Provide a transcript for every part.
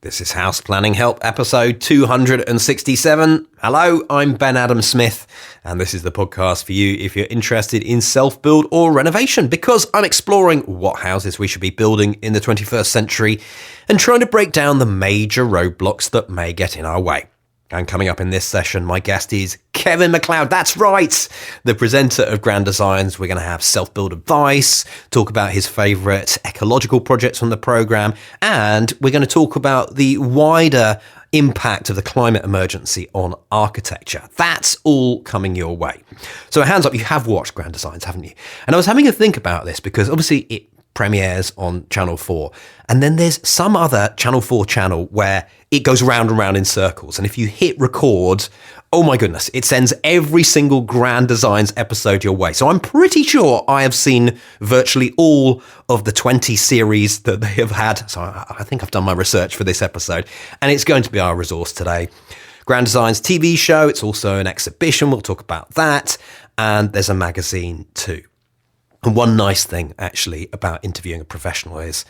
This is House Planning Help, episode 267. Hello, I'm Ben Adam Smith, and this is the podcast for you if you're interested in self-build or renovation, because I'm exploring what houses we should be building in the 21st century and trying to break down the major roadblocks that may get in our way. And coming up in this session, my guest is Kevin McCloud. That's right, the presenter of Grand Designs. We're going to have self-build advice, talk about his favourite ecological projects on the programme, and we're going to talk about the wider impact of the climate emergency on architecture. That's all coming your way. So hands up, you have watched Grand Designs, haven't you? And I was having a think about this because obviously it premieres on Channel 4. And then there's some other Channel 4 channel where it goes round and round in circles. And if you hit record, oh my goodness, it sends every single Grand Designs episode your way. So I'm pretty sure I have seen virtually all of the 20 series that they have had. So I think I've done my research for this episode. And it's going to be our resource today. Grand Designs TV show. It's also an exhibition. We'll talk about that. And there's a magazine too. And one nice thing, actually, about interviewing a professional is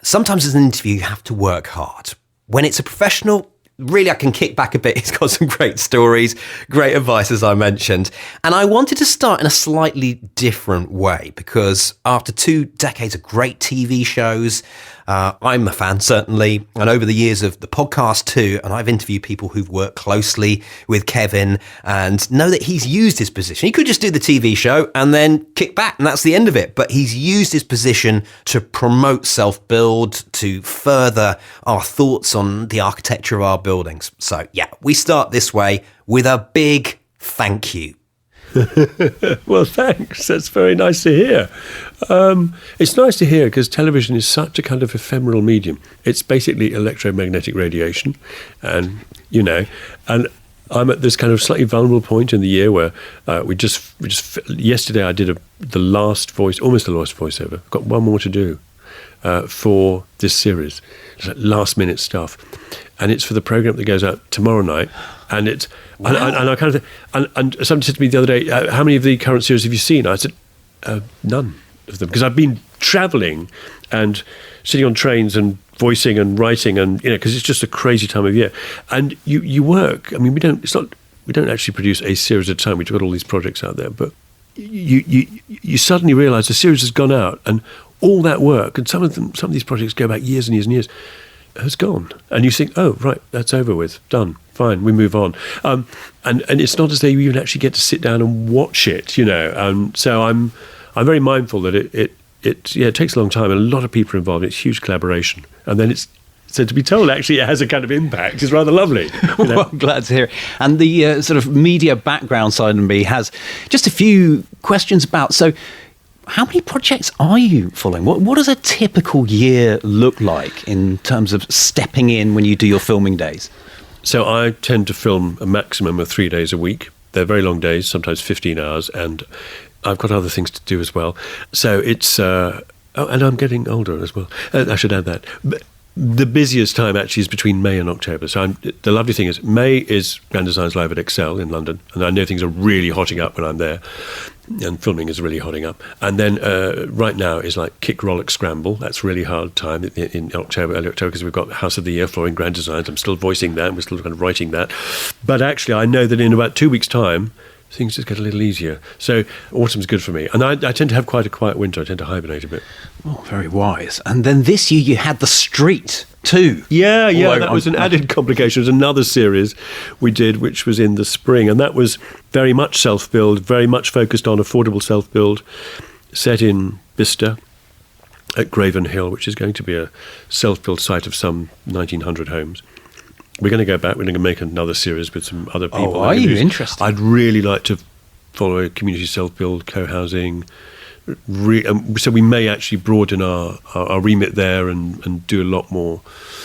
sometimes as an interview, you have to work hard. When it's a professional, really, I can kick back a bit. He's got some great stories, great advice, as I mentioned. And I wanted to start in a slightly different way because after 2 decades of great TV shows, I'm a fan, certainly, and over the years of the podcast too, and I've interviewed people who've worked closely with Kevin and know that he's used his position. He could just do the TV show and then kick back, and that's the end of it. But he's used his position to promote self-build, to further our thoughts on the architecture of our buildings. So, yeah, we start this way with a big thank you. Well, thanks. That's very nice to hear. It's nice to hear because television is such a kind of ephemeral medium. It's basically electromagnetic radiation, and and I'm at this kind of slightly vulnerable point in the year where we just yesterday I did the last voiceover. I've got one more to do for this series. It's like last minute stuff, and it's for the program that goes out tomorrow night. And it's wow. and I kind of and somebody said to me the other day, how many of the current series have you seen? I said none of them, because I've been travelling and sitting on trains and voicing and writing, and because it's just a crazy time of year. And you work. I mean, we don't actually produce a series at a time. We've got all these projects out there, but you suddenly realise the series has gone out, and all that work, and some of these projects go back years and years and years, has gone. And you think, oh right, that's over with, done. Fine, we move on. And it's not as though you even actually get to sit down and watch it, So I'm very mindful that it takes a long time, and a lot of people are involved. It's huge collaboration, and then so to be told actually it has a kind of impact is rather lovely. Well, I'm glad to hear it. And the sort of media background side of me has just a few questions about. So, how many projects are you following? What does a typical year look like in terms of stepping in when you do your filming days? So I tend to film a maximum of 3 days a week. They're very long days, sometimes 15 hours, and I've got other things to do as well. So it's, and I'm getting older as well. I should add that. But the busiest time actually is between May and October. So the lovely thing is May is Grand Designs Live at Excel in London, and I know things are really hotting up when I'm there, and filming is really hotting up. And then right now is like Kick, Rollick, Scramble. That's really hard time in October, early October, because we've got House of the Year flooring Grand Designs. I'm still voicing that, and we're still kind of writing that. But actually I know that in about 2 weeks' time, things just get a little easier. So autumn's good for me. And I tend to have quite a quiet winter. I tend to hibernate a bit. Oh, very wise. And then this year you had The Street too. Yeah, that was an added complication. It was another series we did, which was in the spring. And that was very much self-build, very much focused on affordable self-build, set in Bicester at Graven Hill, which is going to be a self-build site of some 1,900 homes. We're going to go back. We're going to make another series with some other people. Oh, are you interested? I'd really like to follow a community self-build, co-housing. So we may actually broaden our remit there and do a lot more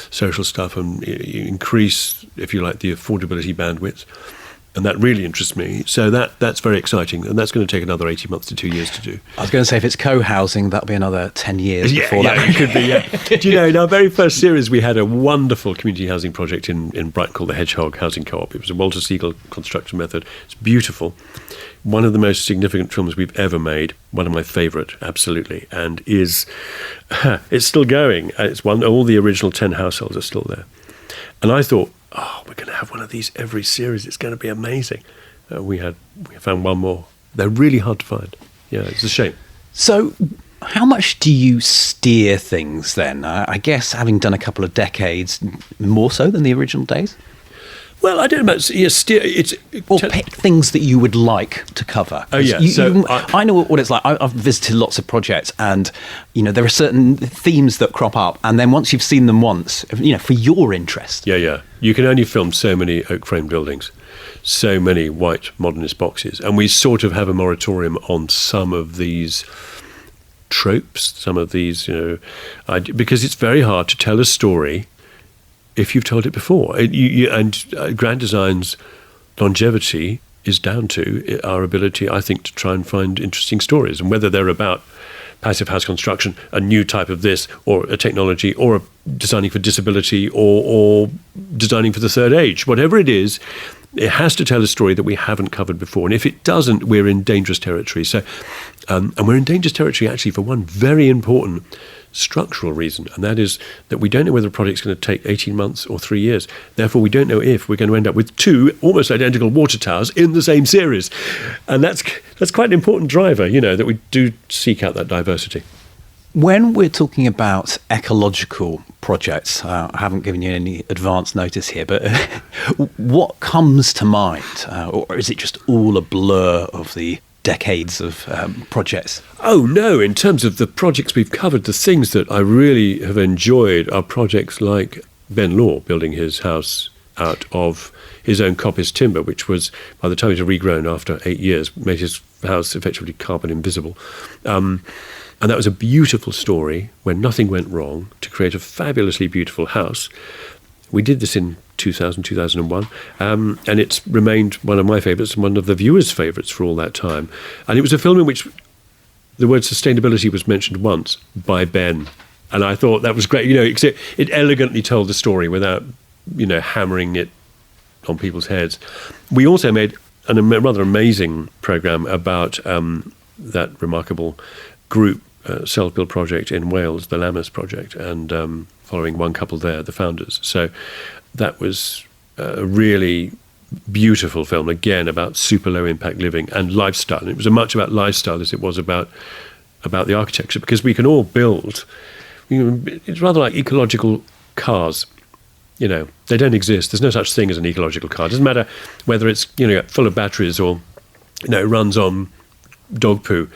social stuff and increase, if you like, the affordability bandwidth. And that really interests me. So that's very exciting. And that's going to take another 18 months to 2 years to do. I was going to say, if it's co-housing, that'll be another 10 years before that. It could be, yeah. Do you know, in our very first series, we had a wonderful community housing project in Brighton called the Hedgehog Housing Co-op. It was a Walter Siegel construction method. It's beautiful. One of the most significant films we've ever made. One of my favourite, absolutely. And it's still going. All the original 10 households are still there. And I thought, we're going to have one of these every series. It's going to be amazing. We found one more. They're really hard to find. Yeah, it's a shame. So how much do you steer things then? I guess having done a couple of decades, more so than the original days? Well, I don't know. Pick things that you would like to cover. Oh, yeah. I know what it's like. I've visited lots of projects, and there are certain themes that crop up, and then once you've seen them once, for your interest. Yeah. You can only film so many oak frame buildings, so many white modernist boxes, and we sort of have a moratorium on some of these tropes, some of these, because it's very hard to tell a story if you've told it before. And Grand Design's longevity is down to our ability, I think, to try and find interesting stories. And whether they're about passive house construction, a new type of this, or a technology, or designing for disability, or designing for the third age, whatever it is, it has to tell a story that we haven't covered before. And if it doesn't, we're in dangerous territory. So, and we're in dangerous territory, actually, for one very important structural reason, and that is that we don't know whether a project's going to take 18 months or 3 years. Therefore, we don't know if we're going to end up with 2 almost identical water towers in the same series. And that's quite an important driver, that we do seek out that diversity. When we're talking about ecological projects, I haven't given you any advance notice here, but what comes to mind? Or is it just all a blur of the decades of projects? Oh, no. In terms of the projects we've covered, the things that I really have enjoyed are projects like Ben Law building his house out of his own coppice timber, which was, by the time it had regrown after 8 years, made his house effectively carbon invisible. And that was a beautiful story where nothing went wrong to create a fabulously beautiful house. We did this in 2001, and it's remained one of my favourites and one of the viewers' favourites for all that time. And it was a film in which the word sustainability was mentioned once by Ben, and I thought that was great. It elegantly told the story without, hammering it on people's heads. We also made a rather amazing programme about that remarkable group self-build project in Wales, the Lammas project, and following one couple there, the founders. So that was a really beautiful film, again, about super low impact living and lifestyle. And it was as much about lifestyle as it was about the architecture, because we can all build, it's rather like ecological cars. They don't exist. There's no such thing as an ecological car. It doesn't matter whether it's, full of batteries or, it runs on dog poo.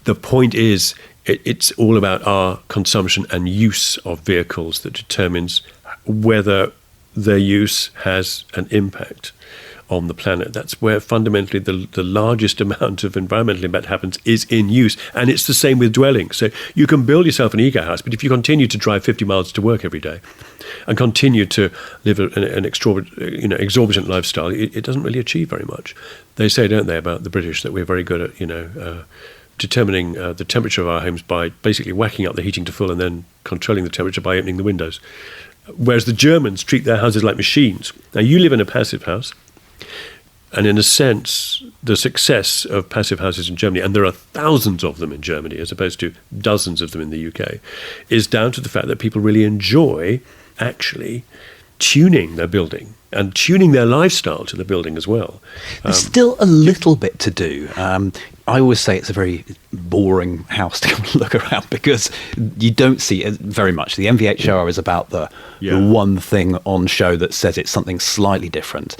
The point is, it's all about our consumption and use of vehicles that determines whether their use has an impact on the planet. That's where fundamentally the largest amount of environmental impact happens, is in use. And it's the same with dwelling. So you can build yourself an eco house, but if you continue to drive 50 miles to work every day and continue to live an exorbitant lifestyle, it doesn't really achieve very much. They say, don't they, about the British, that we're very good at, determining the temperature of our homes by basically whacking up the heating to full and then controlling the temperature by opening the windows. Whereas the Germans treat their houses like machines. Now, you live in a passive house, and in a sense, the success of passive houses in Germany, and there are thousands of them in Germany as opposed to dozens of them in the UK, is down to the fact that people really enjoy actually tuning their building and tuning their lifestyle to the building as well. There's still a little bit to do. I always say it's a very boring house to come and look around, because you don't see it very much. The MVHR is about the one thing on show that says it's something slightly different.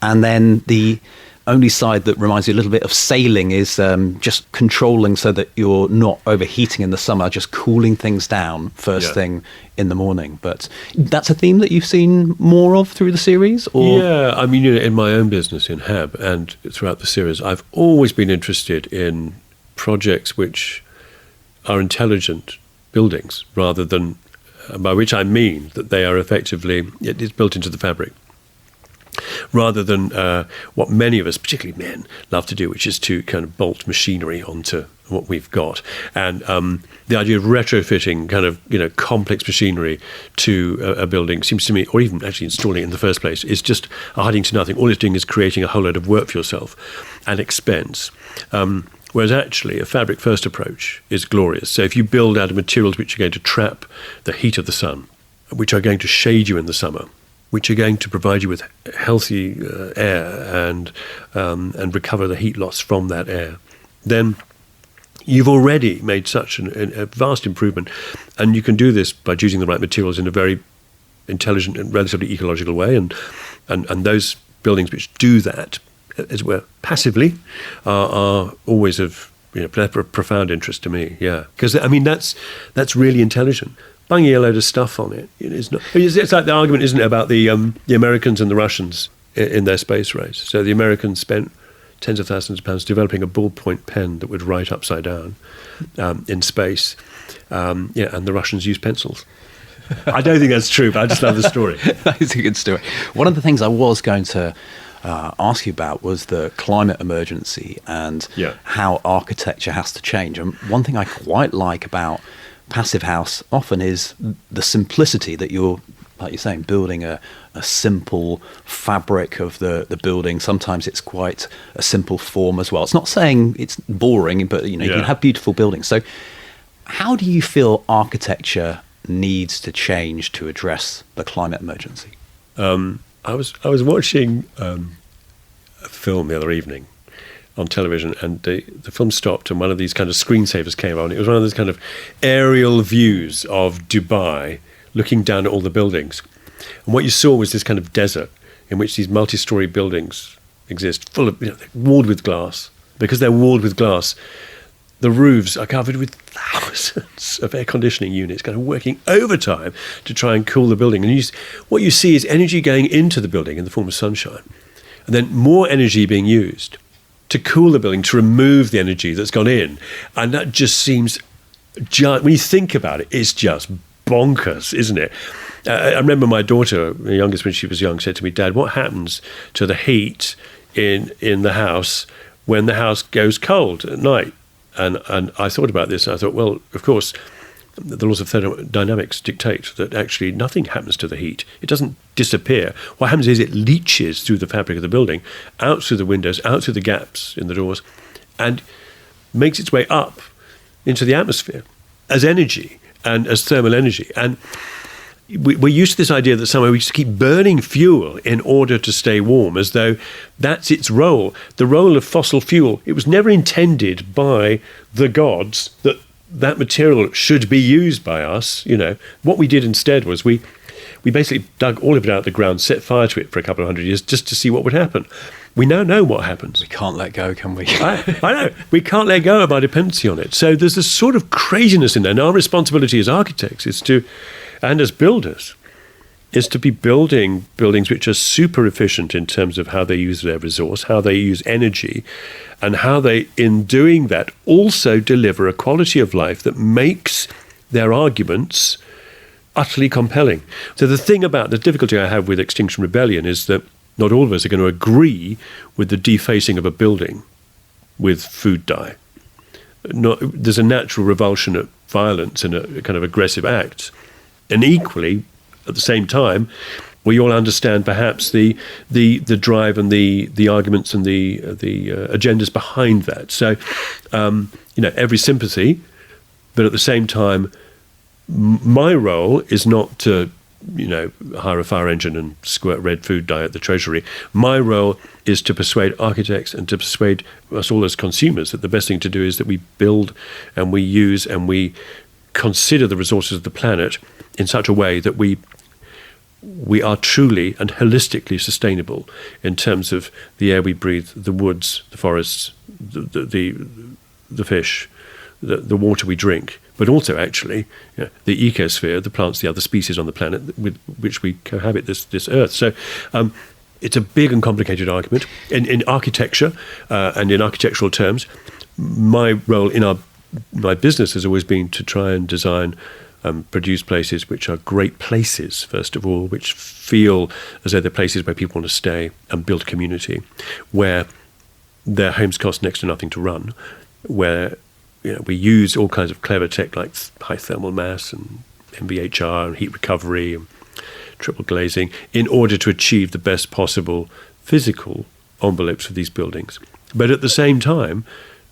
And then the only side that reminds you a little bit of sailing is just controlling so that you're not overheating in the summer, just cooling things down first thing in the morning. But that's a theme that you've seen more of through the series? Or? Yeah, I mean, in my own business in HAB and throughout the series, I've always been interested in projects which are intelligent buildings, rather than, by which I mean that they are effectively, it's built into the fabric. rather than what many of us, particularly men, love to do, which is to kind of bolt machinery onto what we've got. And the idea of retrofitting kind of, complex machinery to a building seems to me, or even actually installing it in the first place, is just hiding to nothing. All it's doing is creating a whole load of work for yourself and expense. Whereas actually a fabric first approach is glorious. So if you build out of materials which are going to trap the heat of the sun, which are going to shade you in the summer, which are going to provide you with healthy air and recover the heat loss from that air, then you've already made such a vast improvement. And you can do this by choosing the right materials in a very intelligent and relatively ecological way. And those buildings which do that, as it were, passively, are always of profound interest to me. Yeah, because I mean that's really intelligent. Bunging a load of stuff on it is not. It's like the argument, isn't it, about the Americans and the Russians in their space race. So the Americans spent tens of thousands of pounds developing a ballpoint pen that would write upside down in space. And the Russians used pencils. I don't think that's true, but I just love the story. That's a good story. One of the things I was going to ask you about was the climate emergency and how architecture has to change. And one thing I quite like about Passive House often is the simplicity that you're, like you're saying, building a simple fabric of the building. Sometimes it's quite a simple form as well. It's not saying it's boring, but you can have beautiful buildings. So how do you feel architecture needs to change to address the climate emergency? I was watching a film the other evening on television, and the film stopped, and one of these kind of screensavers came on. It was one of those kind of aerial views of Dubai, looking down at all the buildings. And what you saw was this kind of desert in which these multi-story buildings exist, full of, they're walled with glass. Because they're walled with glass, the roofs are covered with thousands of air conditioning units kind of working overtime to try and cool the building. And what you see is energy going into the building in the form of sunshine, and then more energy being used to cool the building, to remove the energy that's gone in. And that just seems, when you think about it, it's just bonkers, isn't it? I remember my daughter, the youngest, when she was young, said to me, "Dad, what happens to the heat in the house when the house goes cold at night?" And I thought about this, and I thought, well, of course, the laws of thermodynamics dictate that actually nothing happens to the heat. It doesn't disappear. What happens is it leaches through the fabric of the building, out through the windows, out through the gaps in the doors, and makes its way up into the atmosphere as energy and as thermal energy. And we're used to this idea that somehow we just keep burning fuel in order to stay warm, as though that's its role. The role of fossil fuel, it was never intended by the gods that material should be used by us. What we did instead was we basically dug all of it out of the ground, set fire to it for a couple of 100 years just to see what would happen. We now know what happens. We can't let go, can we? I know. We can't let go of our dependency on it. So there's this sort of craziness in there. And our responsibility as architects and as builders, is to be building buildings which are super efficient in terms of how they use their resource, how they use energy, and how they, in doing that, also deliver a quality of life that makes their arguments utterly compelling. So the difficulty I have with Extinction Rebellion is that not all of us are going to agree with the defacing of a building with food dye. There's a natural revulsion at violence and a kind of aggressive acts. And equally, at the same time, we all understand perhaps the drive and the arguments and the agendas behind that. So, every sympathy, but at the same time, my role is not to, hire a fire engine and squirt red food dye at the Treasury. My role is to persuade architects and to persuade us all as consumers that the best thing to do is that we build and we use and we consider the resources of the planet in such a way that we are truly and holistically sustainable in terms of the air we breathe, the woods, the forests, the fish, the water we drink, but also actually the ecosphere, the plants, the other species on the planet with which we cohabit this earth. So it's a big and complicated argument. In architecture and in architectural terms, my role in my business has always been to try and design produce places which are great places, first of all, which feel as though they're places where people want to stay and build community, where their homes cost next to nothing to run, where we use all kinds of clever tech like high thermal mass and MVHR and heat recovery and triple glazing in order to achieve the best possible physical envelopes for these buildings. But at the same time,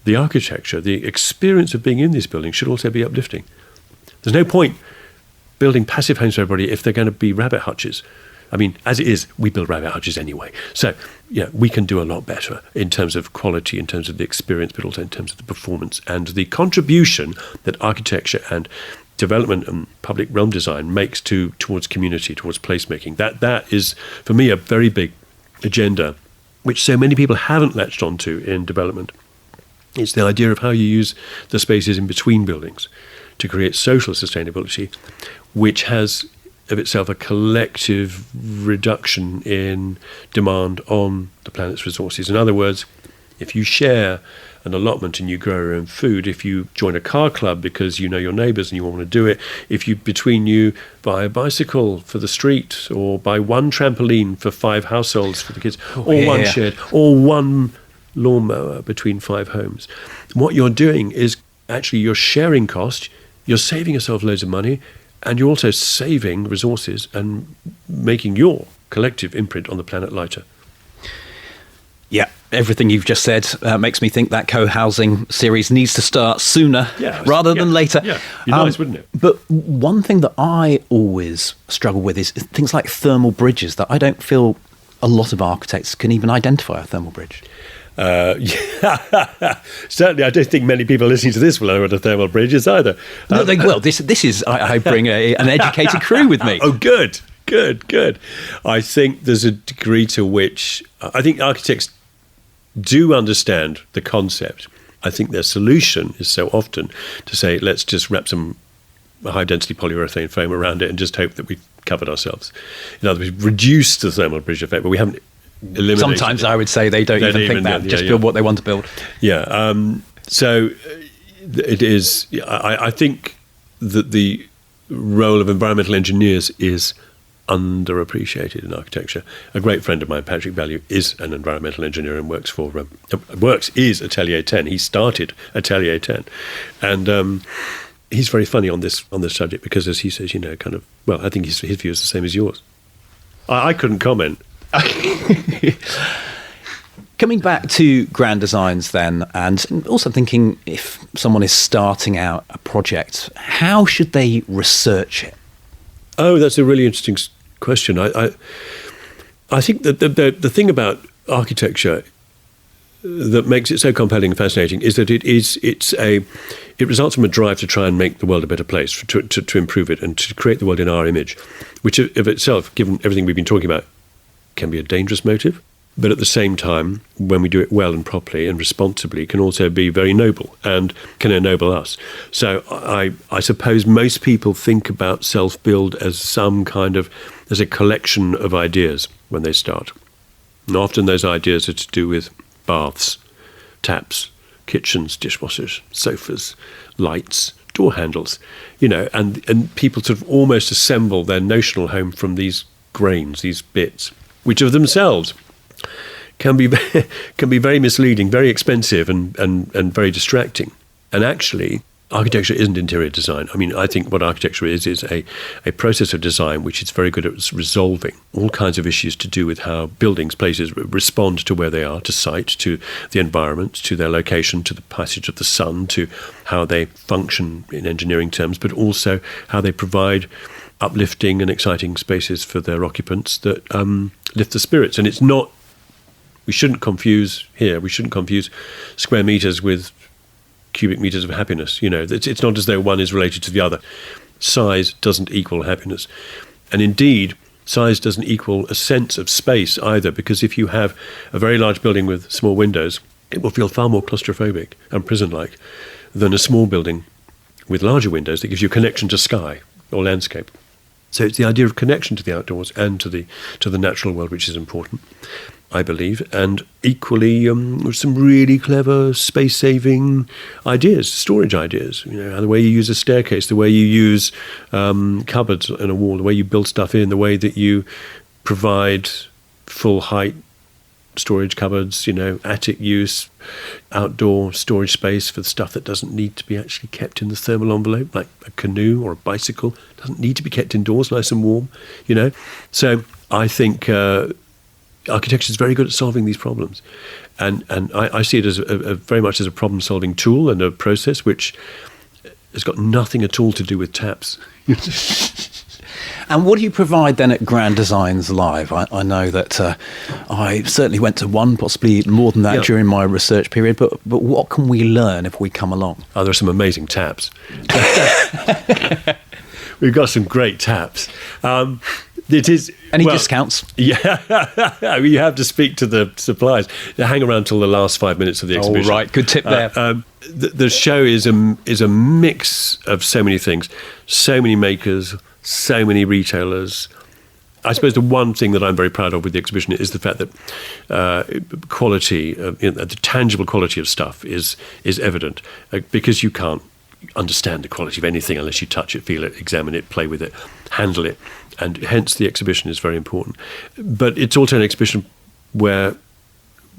the architecture, the experience of being in these buildings should also be uplifting. There's no point building passive homes for everybody if they're going to be rabbit hutches. I mean, as it is, we build rabbit hutches anyway. So, we can do a lot better in terms of quality, in terms of the experience, but also in terms of the performance and the contribution that architecture and development and public realm design makes towards community, towards placemaking. That is, for me, a very big agenda, which so many people haven't latched onto in development. It's the idea of how you use the spaces in between buildings to create social sustainability, which has of itself a collective reduction in demand on the planet's resources. In other words, if you share an allotment and you grow your own food, if you join a car club because you know your neighbours and you want to do it, if you between you buy a bicycle for the street or buy one trampoline for 5 households for the kids, one shed, or one lawnmower between 5 homes, what you're doing is actually you're sharing cost, you're saving yourself loads of money, and you're also saving resources and making your collective imprint on the planet lighter. Yeah, everything you've just said makes me think that co-housing series needs to start sooner rather than later. Yeah, be nice, wouldn't it? But one thing that I always struggle with is things like thermal bridges that I don't feel a lot of architects can even identify a thermal bridge. Certainly, I don't think many people listening to this will know what a thermal bridge is either. No, they will. This is. I bring an educated crew with me. Oh, good. I think there's a degree to which I think architects do understand the concept. I think their solution is so often to say, let's just wrap some high-density polyurethane foam around it and just hope that we've covered ourselves. In other words, reduce the thermal bridge effect, but we haven't. Sometimes I would say they don't even think that. Just build what they want to build. Yeah. So it is. I think that the role of environmental engineers is underappreciated in architecture. A great friend of mine, Patrick Value, is an environmental engineer and is Atelier 10. He started Atelier 10, and he's very funny on this subject because, as he says, I think his view is the same as yours. I couldn't comment. Coming back to grand designs then, and also thinking if someone is starting out a project, how should they research it? Oh, that's a really interesting question. I think that the thing about architecture that makes it so compelling and fascinating is that it results from a drive to try and make the world a better place, to improve it and to create the world in our image, which of itself, given everything we've been talking about, can be a dangerous motive, but at the same time, when we do it well and properly and responsibly, can also be very noble and can ennoble us. So I suppose most people think about self-build as as a collection of ideas when they start. And often those ideas are to do with baths, taps, kitchens, dishwashers, sofas, lights, door handles, and people sort of almost assemble their notional home from these grains, these bits, which of themselves can be very misleading, very expensive, and very distracting. And actually, architecture isn't interior design. I mean, I think what architecture is a process of design which is very good at resolving all kinds of issues to do with how buildings, places respond to where they are, to site, to the environment, to their location, to the passage of the sun, to how they function in engineering terms, but also how they provide uplifting and exciting spaces for their occupants that lift the spirits. And it's not, we shouldn't confuse square meters with cubic meters of happiness. It's not as though one is related to the other. Size doesn't equal happiness. And indeed, size doesn't equal a sense of space either, because if you have a very large building with small windows, it will feel far more claustrophobic and prison-like than a small building with larger windows that gives you a connection to sky or landscape. So it's the idea of connection to the outdoors and to the natural world, which is important, I believe. And equally, some really clever space-saving ideas, storage ideas. The way you use a staircase, the way you use cupboards in a wall, the way you build stuff in, the way that you provide full-height storage cupboards, attic use, outdoor storage space for the stuff that doesn't need to be actually kept in the thermal envelope, like a canoe or a bicycle, doesn't need to be kept indoors, nice and warm, So I think architecture is very good at solving these problems. And I see it as very much as a problem-solving tool and a process which has got nothing at all to do with taps. And what do you provide then at Grand Designs Live? I know that I certainly went to one, possibly more than that during my research period, but what can we learn if we come along? Oh, there are some amazing taps. We've got some great taps. It is any discounts? Yeah, you have to speak to the suppliers. They hang around till the last 5 minutes of the exhibition. Oh, right, good tip there. The show is a mix of so many things, so many makers, so many retailers. I suppose the one thing that I'm very proud of with the exhibition is the fact that quality, the tangible quality of stuff is evident, because you can't understand the quality of anything unless you touch it, feel it, examine it, play with it, handle it, and hence the exhibition is very important. But it's also an exhibition where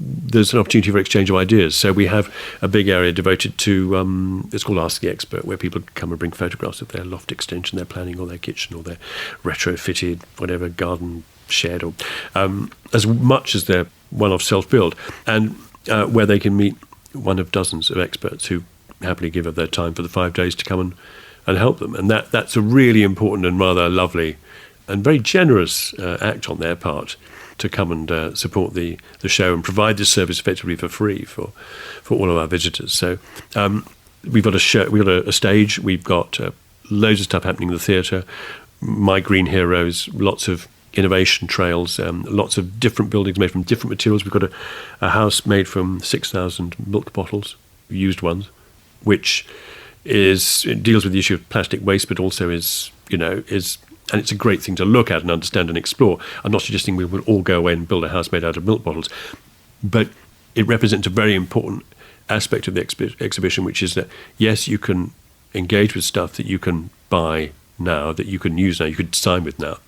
there's an opportunity for exchange of ideas. So we have a big area devoted to, it's called Ask the Expert, where people come and bring photographs of their loft extension, their planning, or their kitchen, or their retrofitted, whatever, garden shed, or as much as their one-off self-build, and where they can meet one of dozens of experts who happily give up their time for the 5 days to come and help them. And that's a really important and rather lovely and very generous act on their part, to come and support the show and provide this service effectively for free for all of our visitors. So we've got a show, we've got a stage, we've got loads of stuff happening in the theatre, My Green Heroes, lots of innovation trails, lots of different buildings made from different materials. We've got a house made from 6,000 milk bottles, used ones, which deals with the issue of plastic waste, but also is and it's a great thing to look at and understand and explore. I'm not suggesting we would all go away and build a house made out of milk bottles, but it represents a very important aspect of the exhibition, which is that, yes, you can engage with stuff that you can buy now, that you can use now, you could design with now,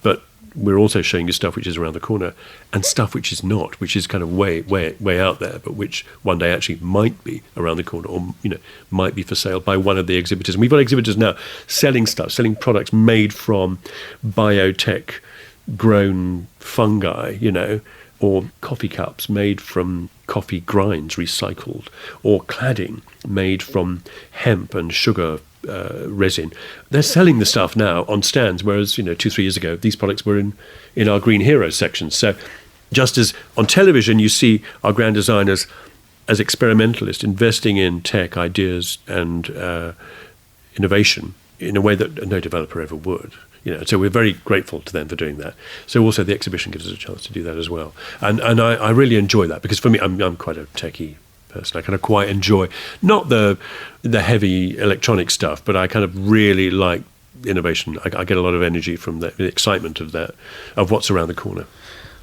but we're also showing you stuff which is around the corner and stuff which is not, which is kind of way out there, but which one day actually might be around the corner, or might be for sale by one of the exhibitors. And we've got exhibitors now selling products made from biotech grown fungi, or coffee cups made from coffee grinds recycled, or cladding made from hemp and sugar resin. They're selling the stuff now on stands, whereas 2-3 years ago these products were in our Green Heroes section. So just as on television you see our grand designers as experimentalists investing in tech ideas and innovation in a way that no developer ever would, so we're very grateful to them for doing that. So also the exhibition gives us a chance to do that as well, and I really enjoy that, because for me, I'm quite a techie person. I kind of quite enjoy not the heavy electronic stuff, but I kind of really like innovation. I get a lot of energy from the excitement of what's around the corner.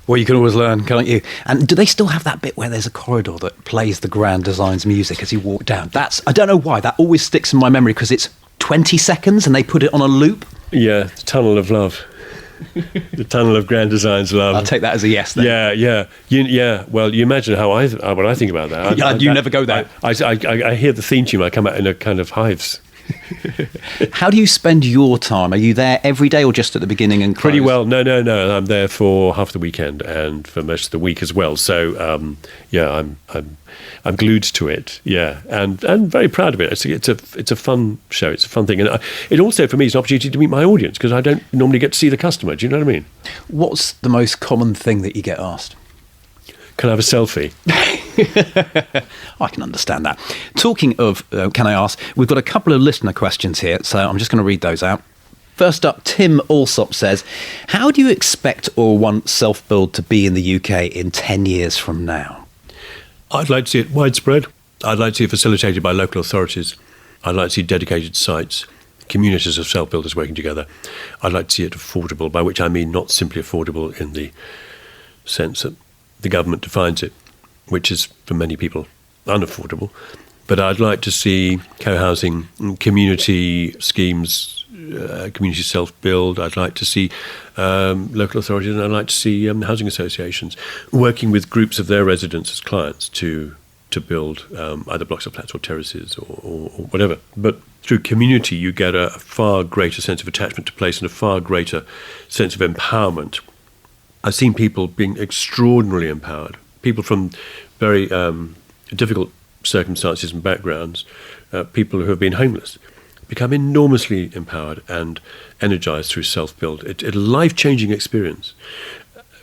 Well, you can always learn, can't you? And do they still have that bit where there's a corridor that plays the Grand Designs music as you walk down? I don't know why, that always sticks in my memory, because it's 20 seconds and they put it on a loop. Yeah, the Tunnel of Love. The Tunnel of Grand Designs Love. I'll take that as a yes then. Yeah. Well, you imagine what I think about that. You never go there. I hear the theme tune, I come out in a kind of hives. How do you spend your time? Are you there every day or just at the beginning and close? Pretty well. No. I'm there for half the weekend and for most of the week as well. So I'm glued to it. Yeah, and very proud of it. It's a fun show. It's a fun thing, and it also for me is an opportunity to meet my audience, because I don't normally get to see the customer. Do you know what I mean? What's the most common thing that you get asked? Can I have a selfie? I can understand that. Talking of can I ask, we've got a couple of listener questions here, so I'm just going to read those out. First up, Tim Allsop says, how do you expect or want self-build to be in the UK in 10 years from now? I'd like to see it widespread. I'd like to see it facilitated by local authorities. I'd like to see dedicated sites. communities of self-builders working together. I'd like to see it affordable, by which I mean not simply affordable in the sense that the government defines it, which is for many people unaffordable. But I'd like to see co-housing, community schemes, community self-build. I'd like to see local authorities, and I'd like to see housing associations working with groups of their residents as clients to build either blocks of flats or terraces or whatever. But through community, you get a far greater sense of attachment to place and a far greater sense of empowerment. I've seen people being extraordinarily empowered, people from very difficult circumstances and backgrounds, people who have been homeless, become enormously empowered and energized through self-build. It's a life-changing experience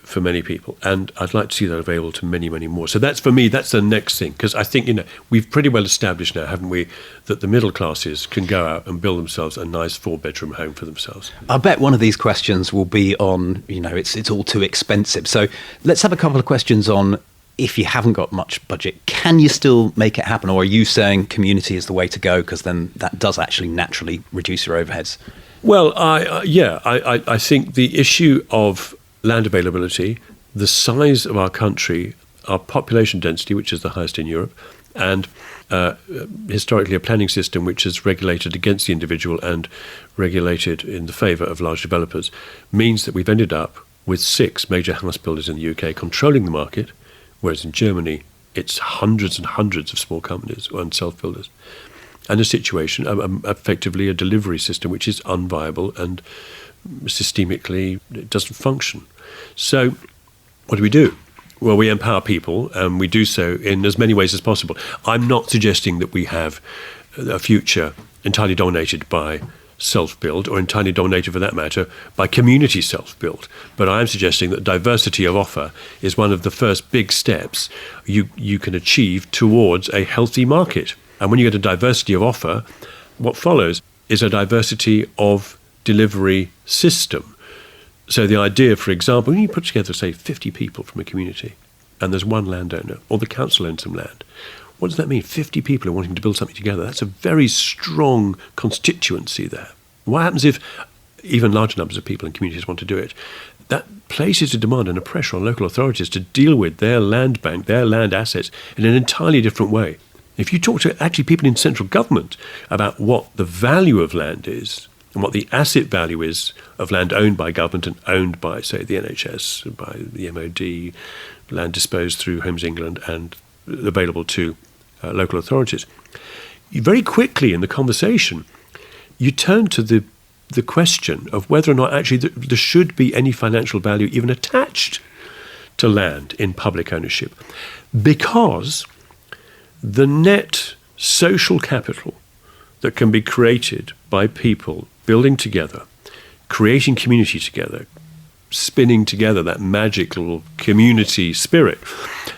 for many people, and I'd like to see that available to many, many more. So that's, for me, that's the next thing, because I think, we've pretty well established now, haven't we, that the middle classes can go out and build themselves a nice 4-bedroom home for themselves. I bet one of these questions will be on, it's all too expensive. So let's have a couple of questions on, if you haven't got much budget, can you still make it happen? Or are you saying community is the way to go, because then that does actually naturally reduce your overheads? Well, I think the issue of land availability, the size of our country, our population density, which is the highest in Europe, and historically a planning system which is regulated against the individual and regulated in the favour of large developers, means that we've ended up with 6 major house builders in the UK controlling the market, whereas in Germany it's hundreds and hundreds of small companies and self-builders. And a situation, effectively a delivery system which is unviable and systemically it doesn't function. So what do? Well, we empower people, and we do so in as many ways as possible. I'm not suggesting that we have a future entirely dominated by self-build, or entirely dominated, for that matter, by community self-build. But I am suggesting that diversity of offer is one of the first big steps you can achieve towards a healthy market. And when you get a diversity of offer, what follows is a diversity of delivery system. So the idea, for example, when you put together, say, 50 people from a community, and there's one landowner, or the council owns some land, what does that mean? 50 people are wanting to build something together. That's a very strong constituency there. What happens if even larger numbers of people in communities want to do it? That places a demand and a pressure on local authorities to deal with their land bank, their land assets, in an entirely different way. If you talk to actually people in central government about what the value of land is, and what the asset value is of land owned by government and owned by, say, the NHS, by the MOD, land disposed through Homes England and available to local authorities, very quickly in the conversation, you turn to the question of whether or not actually there should be any financial value even attached to land in public ownership. Because the net social capital that can be created by people building together, creating community together, spinning together that magical community spirit,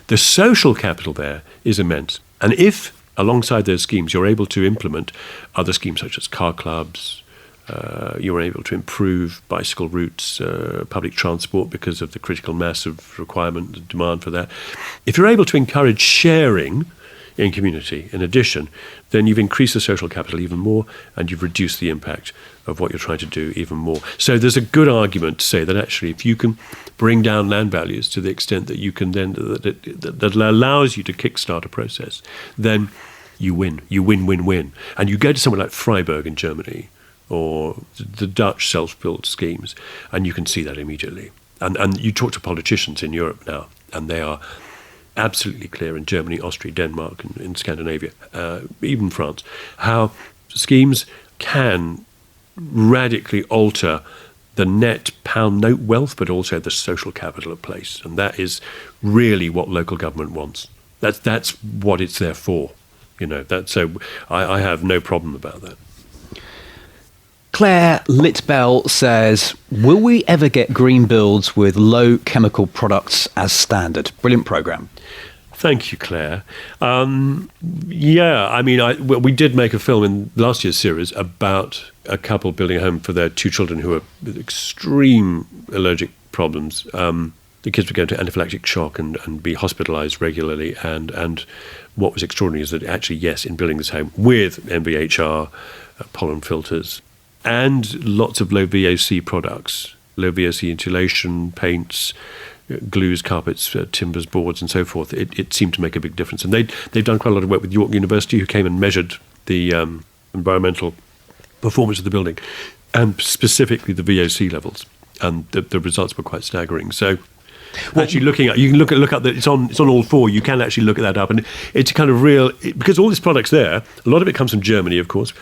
the social capital there is immense. And if, alongside those schemes, you're able to implement other schemes such as car clubs, you're able to improve bicycle routes, public transport because of the critical mass of requirement and demand for that. If you're able to encourage sharing in community, in addition, then you've increased the social capital even more, and you've reduced the impact of what you're trying to do even more. So there's a good argument to say that actually, if you can bring down land values to the extent that you can then, that allows you to kickstart a process, then you win. You win. And you go to somewhere like Freiburg in Germany, or the Dutch self-built schemes, and you can see that immediately. And you talk to politicians in Europe now, and they are absolutely clear in Germany, Austria, Denmark, and in Scandinavia, even France, how schemes can radically alter the net pound note wealth, but also the social capital of place. And that is really what local government wants. That's what it's there for. So I have no problem about that. Claire Litbell says, will we ever get green builds with low chemical products as standard? Brilliant programme. Thank you, Claire. We did make a film in last year's series about a couple building a home for their 2 children who were with extreme allergic problems. The kids would go into anaphylactic shock and be hospitalised regularly. And what was extraordinary is that actually, yes, in building this home with MVHR, pollen filters, and lots of low VOC products, low VOC insulation, paints, glues, carpets, timbers, boards, and so forth. It seemed to make a big difference. And they've done quite a lot of work with York University, who came and measured the environmental performance of the building, and specifically the VOC levels. And the results were quite staggering. So actually you can look up that it's on all four. You can actually look at that up, and it's a kind of real, because all this product's there. A lot of it comes from Germany, of course,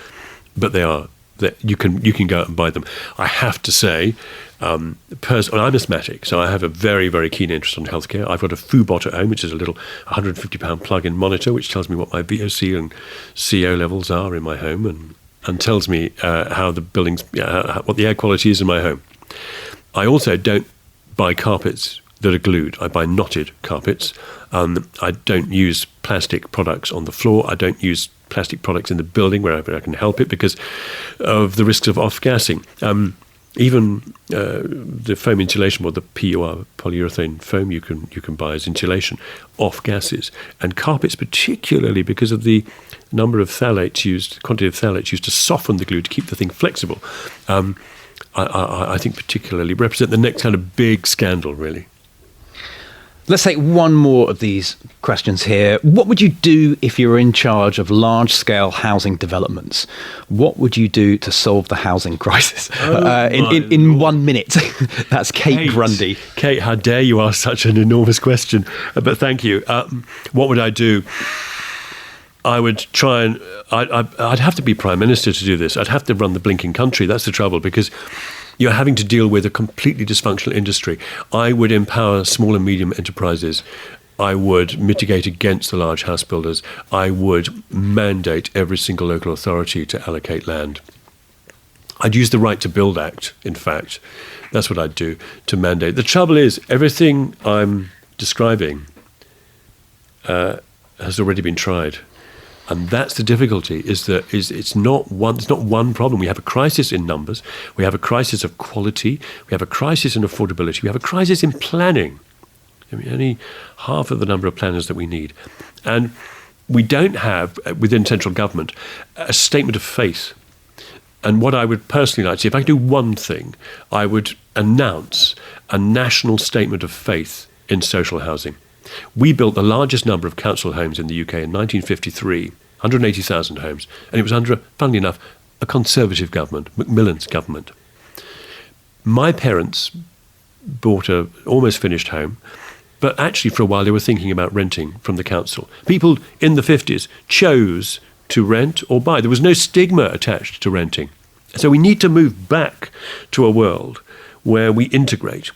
but you can go out and buy them. I have to say, I'm asthmatic, so I have a very, very keen interest in healthcare. I've got a Foobot at home, which is a little £150 plug-in monitor, which tells me what my VOC and CO levels are in my home, and tells me how the buildings, what the air quality is in my home. I also don't buy carpets that are glued. I buy knotted carpets. I don't use plastic products on the floor. I don't use plastic products in the building wherever I can help it because of the risks of off-gassing. Even the foam insulation, or the PUR, polyurethane foam, you can buy as insulation, off gases. And carpets, particularly because of the number of phthalates used, quantity of phthalates used to soften the glue to keep the thing flexible, I think particularly represent the next kind of big scandal, really. Let's take one more of these questions here. What would you do if you were in charge of large-scale housing developments? What would you do to solve the housing crisis? In 1 minute. That's Kate Grundy. Kate, how dare you ask such an enormous question? But thank you. What would I do? I would try and... I'd have to be Prime Minister to do this. I'd have to run the blinking country. That's the trouble, because you're having to deal with a completely dysfunctional industry. I would empower small and medium enterprises. I would mitigate against the large house builders. I would mandate every single local authority to allocate land. I'd use the Right to Build Act, in fact. That's what I'd do, to mandate. The trouble is, everything I'm describing has already been tried. And that's the difficulty, it's not one problem. We have a crisis in numbers, we have a crisis of quality, we have a crisis in affordability, we have a crisis in planning. I mean, only half of the number of planners that we need. And we don't have, within central government, a statement of faith. And what I would personally like to see, if I could do one thing, I would announce a national statement of faith in social housing. We built the largest number of council homes in the UK in 1953, 180,000 homes, and it was under, funnily enough, a Conservative government, Macmillan's government. My parents bought a almost finished home, but actually for a while they were thinking about renting from the council. People in the 50s chose to rent or buy. There was no stigma attached to renting. So we need to move back to a world where we integrate,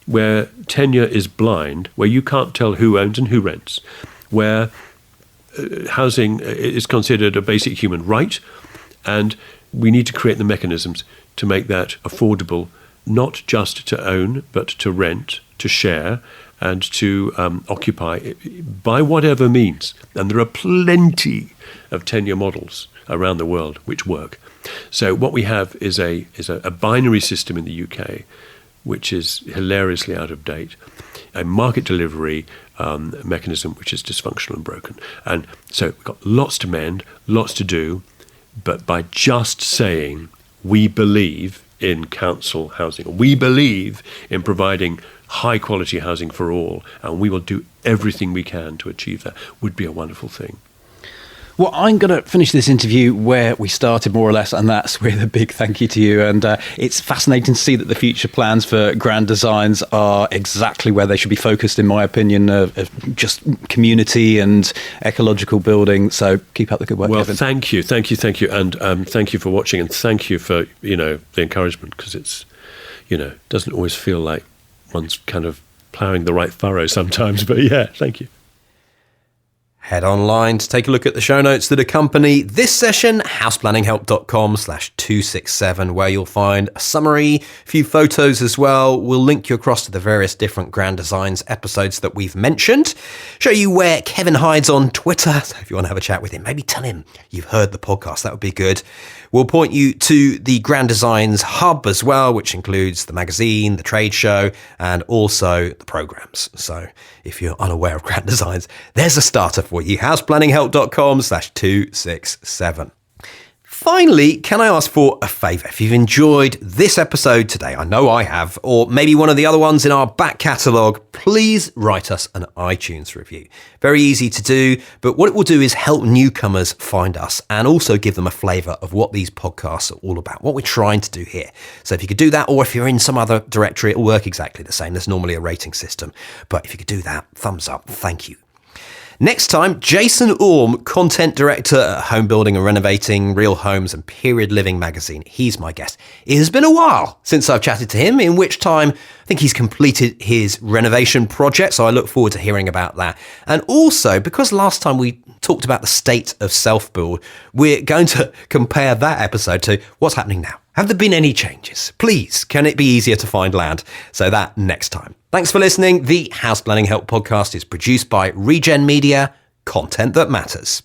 where tenure is blind, where you can't tell who owns and who rents, where housing is considered a basic human right, and we need to create the mechanisms to make that affordable, not just to own, but to rent, to share, and to occupy by whatever means. And there are plenty of tenure models around the world which work. So what we have is a binary system in the UK, which is hilariously out of date, a market delivery mechanism which is dysfunctional and broken. And so we've got lots to mend, lots to do, but by just saying we believe in council housing, we believe in providing high quality housing for all, and we will do everything we can to achieve that, would be a wonderful thing. Well, I'm going to finish this interview where we started, more or less, and that's with a big thank you to you. And it's fascinating to see that the future plans for Grand Designs are exactly where they should be focused, in my opinion, of just community and ecological building. So keep up the good work, well, Kevin. Thank you. And thank you for watching, and thank you for, the encouragement, because it's, doesn't always feel like one's kind of ploughing the right furrow sometimes. But yeah, thank you. Head online to take a look at the show notes that accompany this session, houseplanninghelp.com/267, where you'll find a summary, a few photos as well. We'll link you across to the various different Grand Designs episodes that we've mentioned, show you where Kevin hides on Twitter. So if you want to have a chat with him, maybe tell him you've heard the podcast. That would be good. We'll point you to the Grand Designs hub as well, which includes the magazine, the trade show, and also the programs. So if you're unaware of Grand Designs, there's a starter for you. houseplanninghelp.com/267. Finally, can I ask for a favour? If you've enjoyed this episode today, I know I have, or maybe one of the other ones in our back catalogue, please write us an iTunes review. Very easy to do, but what it will do is help newcomers find us and also give them a flavour of what these podcasts are all about, what we're trying to do here. So if you could do that, or if you're in some other directory, it'll work exactly the same. There's normally a rating system, but if you could do that, thumbs up, thank you. Next time, Jason Orme, content director at Home Building and Renovating, Real Homes and Period Living magazine. He's my guest. It has been a while since I've chatted to him, in which time I think he's completed his renovation project, so I look forward to hearing about that. And also, because last time we talked about the state of self-build, we're going to compare that episode to what's happening now. Have there been any changes? Please, can it be easier to find land? So that next time. Thanks for listening. The House Planning Help podcast is produced by Regen Media, content that matters.